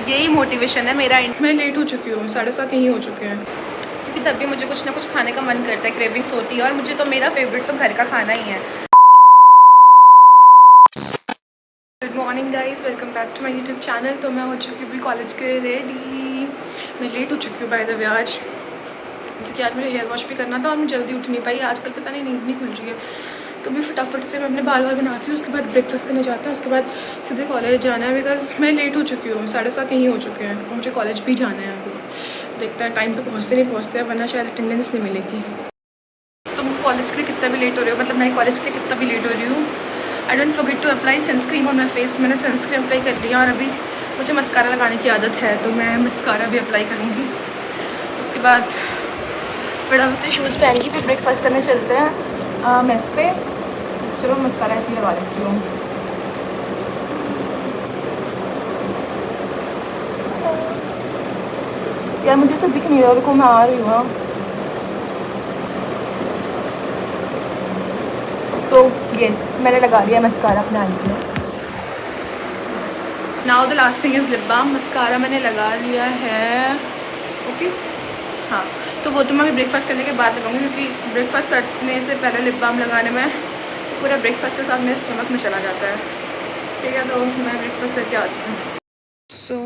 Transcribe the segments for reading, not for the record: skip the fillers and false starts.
यही मोटिवेशन है मेरा। मैं लेट हो चुकी हूँ, 7:30 यहीं हो चुके हैं, क्योंकि तब भी मुझे कुछ ना कुछ खाने का मन करता है, क्रेविंग्स होती है, और मुझे तो मेरा फेवरेट तो घर का खाना ही है। Good morning guys, welcome back to my YouTube channel. तो मैं हो चुकी हूँ कॉलेज के लिए रेडी। मैं लेट हो चुकी हूँ बाय द वे आज, क्योंकि आज मुझे हेयर वॉश भी करना था और मैं जल्दी उठ नहीं पाई। आजकल पता नहीं नींद नहीं खुल रही है, तो भी फटाफट से मैं अपने बाल बनाती हूँ, उसके बाद ब्रेकफास्ट करने जाता हूँ, उसके बाद सीधे कॉलेज जाना है। बिकॉज मैं लेट हो चुकी हूँ, 7:30 यहीं हो चुके हैं और मुझे कॉलेज भी जाना है। अभी देखते हैं टाइम पे पहुँचते नहीं पहुँचते हैं, वरना शायद अटेंडेंस नहीं मिलेगी। तुम कॉलेज के लिए कितना भी लेट हो रहे हो, मतलब मैं कॉलेज के लिए कितना भी लेट हो रही हूँ, I don't forget to apply sunscreen on my face. मैंने सनस्क्रीन अप्लाई कर लिया और अभी मुझे मस्कारा लगाने की आदत है, तो मैं मस्कारा भी अप्लाई करूँगी। उसके बाद फटाफट से शूज़ पहन के फिर ब्रेकफास्ट करने चलते हैं मेस पे। चलो मस्कारा ऐसे ही लगा लेती हूँ। यार मुझे सब दिख नहीं रहा, रुको मैं आ रही हूँ। सो येस, मैंने लगा लिया मस्कारा अपने आईज में। Now the last thing is lip balm. Mascara मैंने लगा लिया है, ओके हाँ। तो वो तो मैं ब्रेकफास्ट करने के बाद लगाऊंगी, क्योंकि ब्रेकफास्ट करने से पहले लिप बाम लगाने में पूरा ब्रेकफास्ट के साथ मेरे स्टमक में चला जाता है। ठीक है, तो मैं ब्रेकफास्ट करके आती हूँ। सो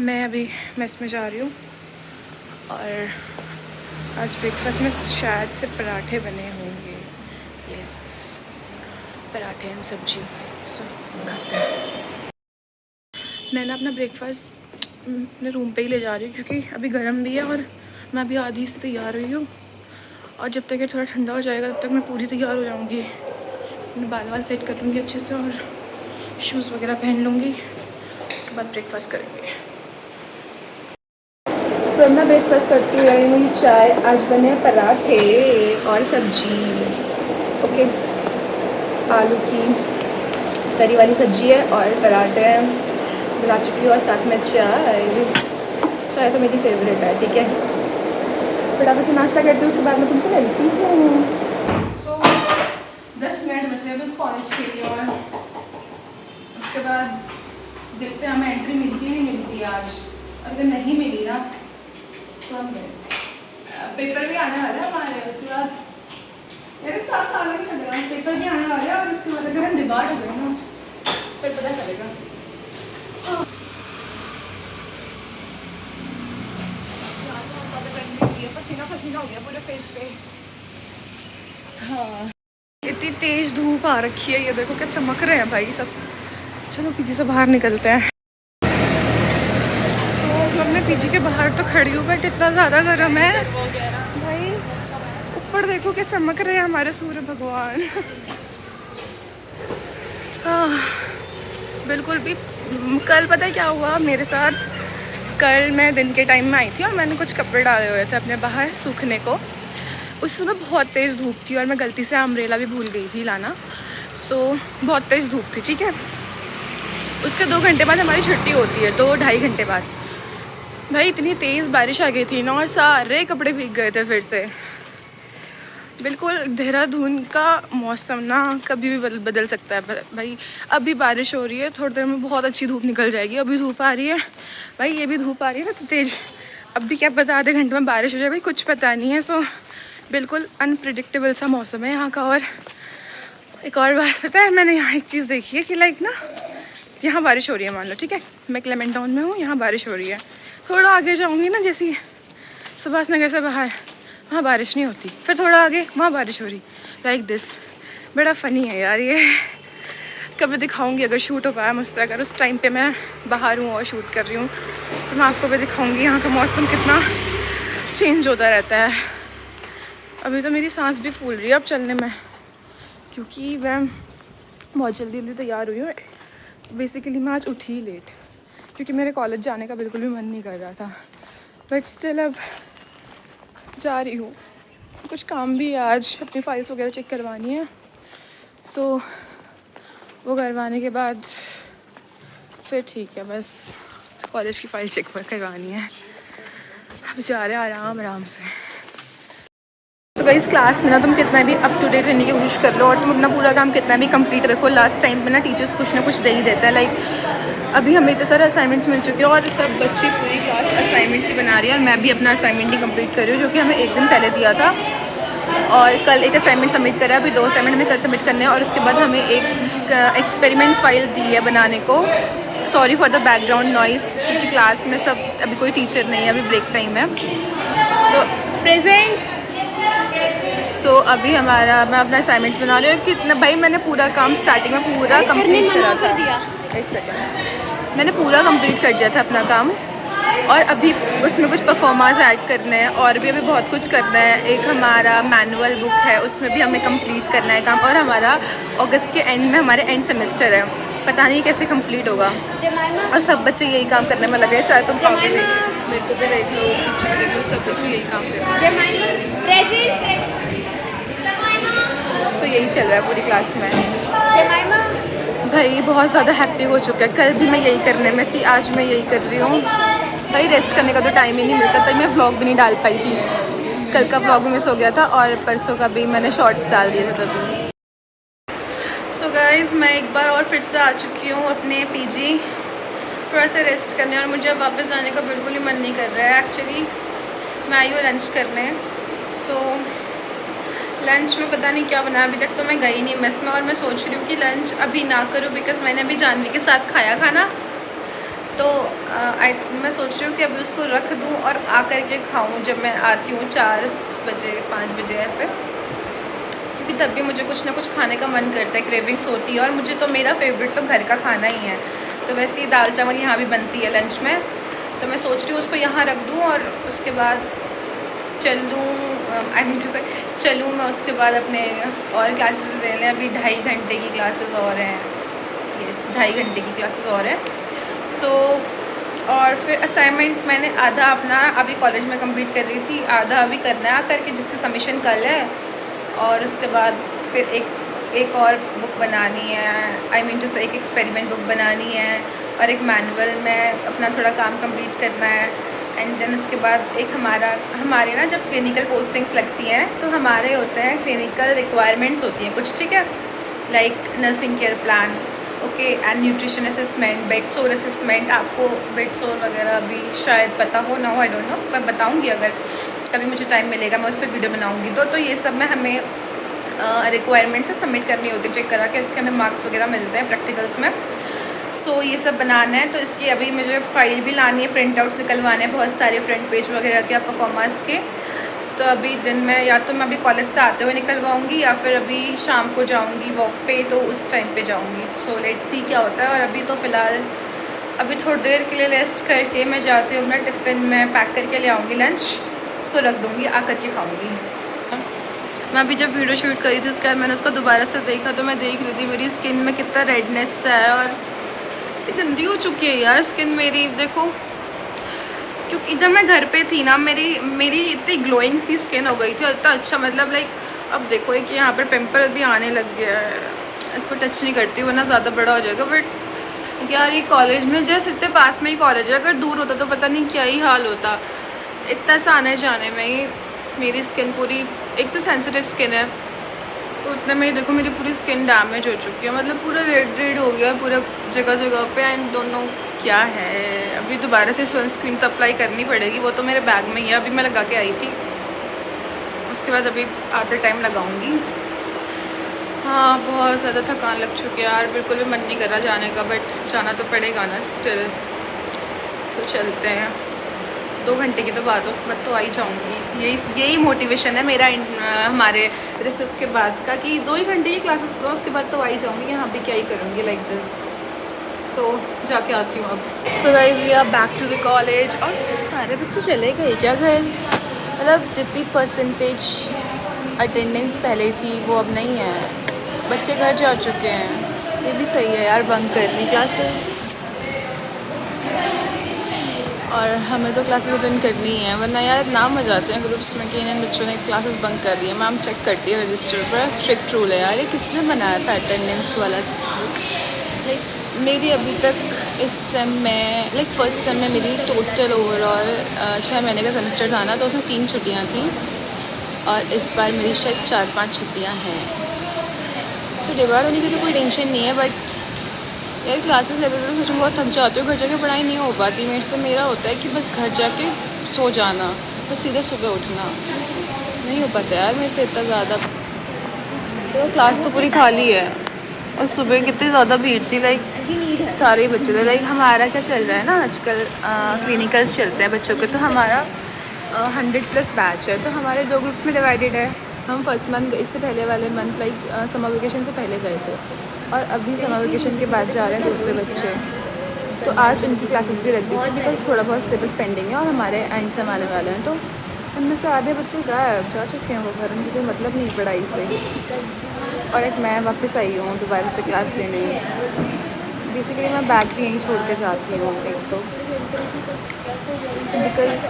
मैं अभी मेस में जा रही हूँ और आज ब्रेकफास्ट में शायद से पराठे बने होंगे। यस, पराठे एंड सब्जी। सो खाते हैं। मैं ना अपना ब्रेकफास्ट अपने रूम पे ही ले जा रही हूँ, क्योंकि अभी गर्म भी है और मैं अभी आधी से तैयार हुई हूँ, और जब तक ये थोड़ा ठंडा हो जाएगा तब तक मैं पूरी तैयार हो जाऊँगी। मैं बाल सेट कर लूँगी अच्छे से और शूज़ वगैरह पहन लूँगी, उसके बाद ब्रेकफास्ट करेंगे। फिर मैं ब्रेकफास्ट करती हूँ, मेरी चाय। आज बने पराठे और सब्जी, ओके, आलू की तरी वाली सब्जी है और पराठे हैं, बना चुकी हूँ, और साथ में चाय तो मेरी फेवरेट है। ठीक है, फटाफट से नाश्ता करती हूँ, उसके बाद मैं तुमसे मिलती हूँ। सो 10 मिनट बचे बस कॉलेज के लिए, और उसके बाद देखते हैं हमें एंट्री मिलती है नहीं मिलती है आज। और अगर नहीं मिली ना तो हम पेपर भी आने वाला है हमारे, उसके बाद मेरे साथ आना नहीं चल रहा, पेपर भी आने वाले हैं, और उसके बाद अगर हम डिबार्ट हो गए ना फिर पता चलेगा। पसीना पसीना हो गया पूरे फेस पे। हाँ, इतनी तेज धूप आ रखी है, ये देखो क्या चमक रहे हैं भाई सब। चलो पीजी से बाहर निकलते हैं। तो मैं पीजी के बाहर तो खड़ी हूँ, बट इतना ज़्यादा गर्म है भाई। ऊपर देखो क्या चमक रहे हैं हमारे सूर्य भगवान। बिल्कुल भी। कल पता है क्या हुआ मेरे साथ? कल मैं दिन के टाइम में आई थी और मैंने कुछ कपड़े डाले हुए थे अपने बाहर सूखने को। उस समय बहुत तेज़ धूप थी और मैं गलती से अम्ब्रेला भी भूल गई थी लाना। सो बहुत तेज़ धूप थी, ठीक है। उसके 2 घंटे बाद हमारी छुट्टी होती है, 2-2.5 घंटे बाद। भाई इतनी तेज़ बारिश आ गई थी ना, और सारे कपड़े भीग गए थे फिर से। बिल्कुल देहरादून का मौसम ना कभी भी बदल सकता है भाई। अभी बारिश हो रही है, थोड़ी देर में बहुत अच्छी धूप निकल जाएगी। अभी धूप आ रही है भाई, ये भी धूप आ रही है ना तो तेज़। अब भी क्या पता आधे घंटे में बारिश हो जाए भाई, कुछ पता नहीं है। सो बिल्कुल अनप्रिडिक्टेबल सा मौसम है यहाँ का। और एक और बात पता है, मैंने यहाँ एक चीज़ देखी है कि लाइक ना यहाँ बारिश हो रही है, मान लो ठीक है, मैं क्लेमेंट टाउन में हूँ, यहाँ बारिश हो रही है। थोड़ा आगे जाऊँगी ना, जैसे सुभाष नगर से बाहर, वहाँ बारिश नहीं होती, फिर थोड़ा आगे वहाँ बारिश हो रही, लाइक दिस। बड़ा फ़नी है यार ये। कभी दिखाऊंगी अगर शूट हो पाया मुझसे, अगर उस टाइम पे मैं बाहर हूँ और शूट कर रही हूँ, तो मैं आपको भी दिखाऊंगी यहाँ का मौसम कितना चेंज होता रहता है। अभी तो मेरी सांस भी फूल रही है अब चलने में, क्योंकि मैं बहुत जल्दी तैयार हुई हूँ। बेसिकली मैं आज उठी ही लेट, क्योंकि मेरे कॉलेज जाने का बिल्कुल भी मन नहीं कर रहा था, बट स्टिल अब जा रही हूँ। कुछ काम भी है आज, अपनी फाइल्स वगैरह चेक करवानी है। सो वो करवाने के बाद फिर ठीक है, बस कॉलेज की फ़ाइल चेक करवानी है। अब जा रहे हैं आराम से। तो गाइस क्लास में ना तुम कितना भी अप टू डेट रहने की कोशिश कर लो और तुम अपना पूरा काम कितना भी कंप्लीट रखो, लास्ट टाइम पे ना टीचर्स कुछ ना कुछ दे ही देता है। लाइक अभी हमें इतने सारे असाइनमेंट्स मिल चुके हैं और सब बच्चे पूरी क्लास असाइनमेंट्स ही बना रही है और मैं भी अपना असाइनमेंट ही कंप्लीट कर रही हूँ, जो कि हमें एक दिन पहले दिया था। और कल एक असाइनमेंट सबमिट करा है, अभी 2 असाइनमेंट हमें कल सबमिट करने हैं और उसके बाद हमें एक एक्सपेरिमेंट फाइल दी है बनाने को। Sorry for the background noise, क्योंकि क्लास में सब अभी कोई टीचर नहीं है, अभी ब्रेक टाइम है। सो प्रेजेंट। सो अभी मैं अपना असाइनमेंट्स बना रही हूँ। कितना भाई मैंने पूरा काम स्टार्टिंग में पूरा कंप्लीट करा था। एक सेकेंड, मैंने पूरा कंप्लीट कर दिया था अपना काम और अभी उसमें कुछ परफॉर्मेंस ऐड करने हैं और भी अभी बहुत कुछ करना है। एक हमारा मैनुअल बुक है, उसमें भी हमें कंप्लीट करना है काम। और हमारा अगस्त के एंड में हमारे एंड सेमेस्टर है, पता नहीं कैसे कंप्लीट होगा। और सब बच्चे यही काम करने में लगे हैं, चाहे तुम चाहो भी मेरे को भी देख लो, पीछे देख लो, सब बच्चे यही काम कर रहे हैं। सो यही चल रहा है पूरी क्लास में। भाई बहुत ज़्यादा हैप्पी हो चुका है। कल भी मैं यही करने में थी, आज मैं यही कर रही हूँ। भाई रेस्ट करने का तो टाइम ही नहीं मिलता, तभी मैं व्लॉग भी नहीं डाल पाई थी। कल का व्लॉग भी मिस हो गया था और परसों का भी मैंने शॉर्ट्स डाल दिए थे तभी। सो गाइज़ मैं एक बार और फिर से आ चुकी हूँ अपने पीजी, थोड़ा सा रेस्ट करने। और मुझे अब वापस जाने का बिल्कुल ही मन नहीं कर रहा है। एक्चुअली मैं आई हूँ लंच करने। सो लंच में पता नहीं क्या बना, अभी तक तो मैं गई नहीं मेस में। और मैं सोच रही हूँ कि लंच अभी ना करूँ, बिकॉज़ मैंने अभी जानवी के साथ खाया खाना। तो मैं सोच रही हूँ कि अभी उसको रख दूँ और आ कर के खाऊँ जब मैं आती हूँ 4 बजे 5 बजे ऐसे, क्योंकि तब भी मुझे कुछ ना कुछ खाने का मन करता है, क्रेविंग्स होती है। और मुझे तो मेरा फेवरेट तो घर का खाना ही है। तो वैसे ही दाल चावल यहाँ भी बनती है लंच में, तो मैं सोच रही हूँ उसको यहाँ रख दूँ और उसके बाद चलूँ, आई मीन टू से चलूँ मैं उसके बाद अपने और क्लासेस दे लें। अभी 2.5 घंटे की क्लासेस और हैं, यस 2.5 घंटे की क्लासेस और हैं। सो और फिर असाइनमेंट मैंने आधा अपना अभी कॉलेज में कंप्लीट कर रही थी, आधा अभी करना है करके, जिसकी सबमिशन कल है। और उसके बाद फिर एक और बुक बनानी है, आई मीन टू से एक एक्सपेरिमेंट बुक बनानी है और एक मैनुअल में अपना थोड़ा काम कंप्लीट करना है। एंड देन उसके बाद एक हमारे ना जब क्लिनिकल पोस्टिंग्स लगती हैं तो हमारे होते हैं क्लिनिकल रिक्वायरमेंट्स होती हैं कुछ, ठीक है, like nursing care plan, okay, and nutrition assessment, bed सोर असेसमेंट। आपको बेड सोर वगैरह अभी शायद पता हो ना हो, आई डोंट नो, मैं बताऊंगी अगर कभी मुझे टाइम मिलेगा, मैं उस पर वीडियो बनाऊंगी। तो ये सब में हमें रिक्वायरमेंट से सबमिट करनी होती है, चेक करा के इसके हमें मार्क्स वगैरह मिलते हैं प्रैक्टिकल्स में। सो ये सब बनाना है, तो इसकी अभी मुझे फ़ाइल भी लानी है, प्रिंट आउट्स निकलवाने हैं बहुत सारे फ्रंट पेज वगैरह के परफॉर्मेंस के। तो अभी दिन में या तो मैं अभी कॉलेज से आते हुए निकलवाऊँगी या फिर अभी शाम को जाऊँगी वॉक पे, तो उस टाइम पे जाऊँगी। सो लेट्स सी क्या होता है। और अभी तो फ़िलहाल अभी थोड़ी देर के लिए रेस्ट करके मैं जाती हूँ अपना टिफ़िन में पैक करके ले आऊँगी लंच, उसको रख दूँगी, आकर के खाऊँगी। मैं अभी जब वीडियो शूट करी थी उसके बाद मैंने उसको दोबारा से देखा, तो मैं देख रही थी मेरी स्किन में कितना रेडनेस है और इतनी गंदी हो चुकी है यार स्किन मेरी, देखो। क्योंकि जब मैं घर पे थी ना मेरी इतनी ग्लोइंग सी स्किन हो गई थी और इतना अच्छा, मतलब लाइक अब देखो कि यहाँ पर पिंपल भी आने लग गया है। इसको टच नहीं करती वरना ज़्यादा बड़ा हो जाएगा। बट यार ये कॉलेज में जैसे इतने पास में ही कॉलेज है, अगर दूर होता तो पता नहीं क्या ही हाल होता। इतना सा आने जाने में ही मेरी स्किन पूरी, एक तो सेंसिटिव स्किन है, तो उतने में ही देखो मेरी पूरी स्किन डैमेज हो चुकी है, मतलब पूरा रेड हो गया पूरा जगह जगह पे। एंड दोनों क्या है, अभी दोबारा से सनस्क्रीन तो अप्लाई करनी पड़ेगी, वो तो मेरे बैग में ही है, अभी मैं लगा के आई थी, उसके बाद अभी आते टाइम लगाऊंगी। हाँ बहुत ज़्यादा थकान लग चुकी है यार, बिल्कुल भी मन नहीं कर रहा जाने का, बट जाना तो पड़ेगा ना स्टिल। तो चलते हैं, 2 घंटे की तो बात है, उसके बाद तो आ ही जाऊँगी। यही मोटिवेशन है मेरा हमारे रिसेस के बाद का, कि 2 ही घंटे की क्लासेस तो उसके बाद तो आ ही जाऊँगी, यहाँ भी क्या ही करूँगी लाइक दिस। सो जाके आती हूँ अब। So guys we are back to the college. और सारे बच्चे चले गए क्या घर, मतलब जितनी परसेंटेज अटेंडेंस पहले थी वो अब नहीं है, बच्चे घर जा चुके हैं। ये भी सही है यार, बंक करनी क्लासेस, और हमें तो क्लासेस अटेंड करनी है, वरना यार नाम आ जाते हैं ग्रुप्स में कि इन बच्चों ने क्लासेस बंक कर ली है। मैम चेक करती है रजिस्टर पर, स्ट्रिक्ट रूल है यार। ये किसने बनाया था अटेंडेंस वाला? लाइक मेरी अभी तक इस सेम में, लाइक फर्स्ट सेम में मेरी टोटल ओवरऑल 6 महीने का सेमेस्टर था ना, तो उसमें 3 छुट्टियाँ थी, और इस बार मेरी शायद 4-5 छुट्टियाँ हैं। सो डिवाइड होने की तो कोई टेंशन नहीं है, बट यार क्लासेस लेते तो सच में बहुत थक जाती हूँ, घर जाके पढ़ाई नहीं हो पाती मेरे से। मेरा होता है कि बस घर जाके सो जाना, बस सीधे सुबह उठना, नहीं हो पाता यार मेरे से इतना ज़्यादा। तो क्लास तो पूरी खाली है और सुबह कितनी ज़्यादा भीड़ थी, लाइक सारे बच्चे थे। लाइक हमारा क्या चल रहा है ना आजकल, क्लिनिकल्स चलते हैं बच्चों के, तो हमारा 100+ बैच है, तो हमारे 2 ग्रुप्स में डिवाइडेड है। हम फर्स्ट मंथ, इससे पहले वाले मंथ लाइक समर वेकेशन से पहले गए थे, और अभी समर वेकेशन के बाद जा रहे हैं दूसरे बच्चे। तो आज उनकी क्लासेस भी रख दी थी बिकॉज थोड़ा बहुत सिलेबस पेंडिंग है और हमारे एंड से आने वाले हैं। तो उनमें से आधे बच्चे गायब जा चुके हैं, वो घर, उनकी कोई मतलब नहीं पढ़ाई से। और एक मैं वापस आई हूँ दोबारा से क्लास लेने। बेसिकली मैं बैग भी यहीं छोड़ के जाती हूँ एक तो, बिकॉज़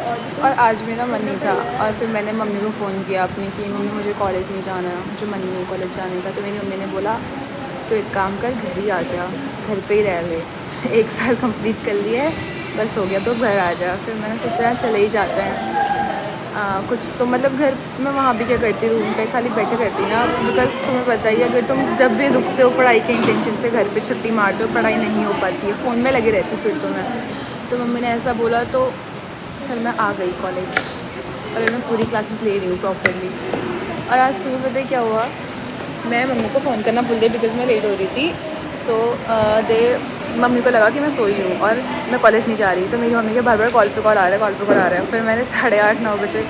और आज मेरा मन नहीं था। और फिर मैंने मम्मी को फ़ोन किया अपनी कि मम्मी मुझे कॉलेज नहीं जाना, मुझे मन नहीं है कॉलेज जाने का। तो मेरी मम्मी ने बोला तो एक काम कर, घर ही आ जा, घर पे ही रह ले, 1 साल कंप्लीट कर लिया है, बस हो गया तो घर आ जा। फिर मैंने सोचा चले ही जाते हैं कुछ तो, मतलब घर में वहाँ भी क्या करती, रूम पे खाली बैठे रहती ना, बिकॉज़ तुम्हें पता ही है अगर तुम जब भी रुकते हो पढ़ाई के इंटेंशन से, घर पे छुट्टी मारते हो, पढ़ाई नहीं हो पाती है, फ़ोन में लगी रहती फिर तो मैं। तो मम्मी ने ऐसा बोला तो फिर मैं आ गई कॉलेज और मैं पूरी क्लासेस ले रही हूँ प्रॉपरली। और आज सुबह पता है क्या हुआ, मैं मम्मी को फ़ोन करना भूल गई बिकॉज़ मैं लेट हो रही थी। सो मम्मी को लगा कि मैं सोई हूँ और मैं कॉलेज नहीं जा रही, तो मेरी मम्मी के बार बार कॉल पे कॉल आ रहा है, कॉल पे कॉल आ रहा है। फिर मैंने 8:30-9 बजे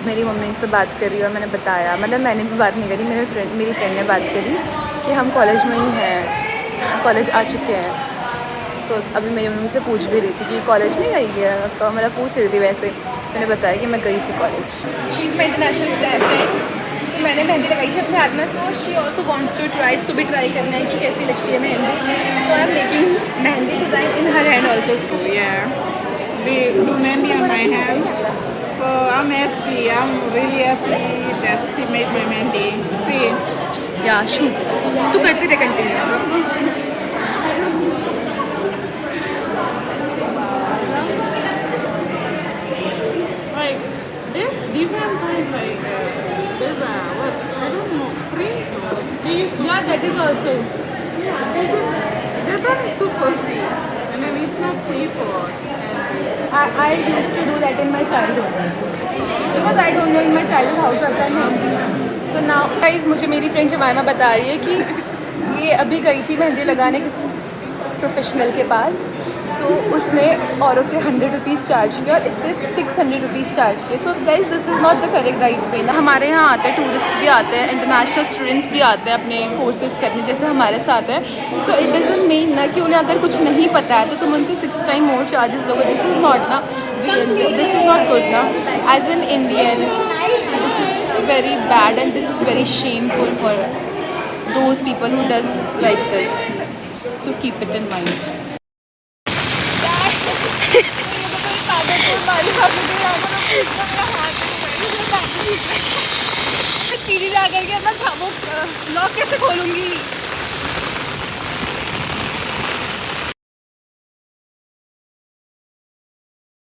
मेरी मम्मी से बात करी और मैंने बताया, मतलब मैंने भी बात नहीं करी, मेरी फ्रेंड ने बात करी कि हम कॉलेज में ही हैं, कॉलेज आ चुके हैं। सो अभी मेरी मम्मी से पूछ भी रही थी कि कॉलेज नहीं गई है, मतलब पूछ रही थी वैसे। मैंने बताया कि मैं गई थी college. She is my international friend. So मैंने मेहंदी लगाई थी अपने हाथ में, so she also wants to try, इसको भी ट्राई करना है कि कैसी लगती है mehndi. So I am making mehndi design in her hand also. Yeah, we do mehndi on my hands. So I'm happy. I'm really happy that she made my mehndi. See, या shoot तू करती रहे continue. like there's different kinds. Like there's a what I don't know print. They used to. या that is also That one is too costly, and then it's not safe for. I used to do that in my childhood because I don't know in my childhood how to apply mehndi. So now guys, मुझे मेरी friend जमाइमा बता रही है कि ये अभी गई थी मेहंदी लगाने किसी प्रोफेशनल के पास। सो उसने औरों से 100 रुपीज़ चार्ज किया और इससे 600 रुपीज़ चार्ज किए। So guys this is not the correct right way ना। हमारे यहाँ आते हैं टूरिस्ट भी आते हैं, इंटरनेशनल स्टूडेंट्स भी आते हैं अपने कोर्सेज करने, जैसे हमारे साथ हैं। तो इट डजंट मीन ना कि उन्हें अगर कुछ नहीं पता है तो तुम उनसे 6 टाइम मोर चार्जेस दोगे। दिस इज़ नॉट ना, दिस इज़ नॉट गुड ना। As an Indian this is very bad and this is very shameful for those people who does like this. So keep it in mind. सीढ़ी जा करके अपना blog कैसे खोलूंगी।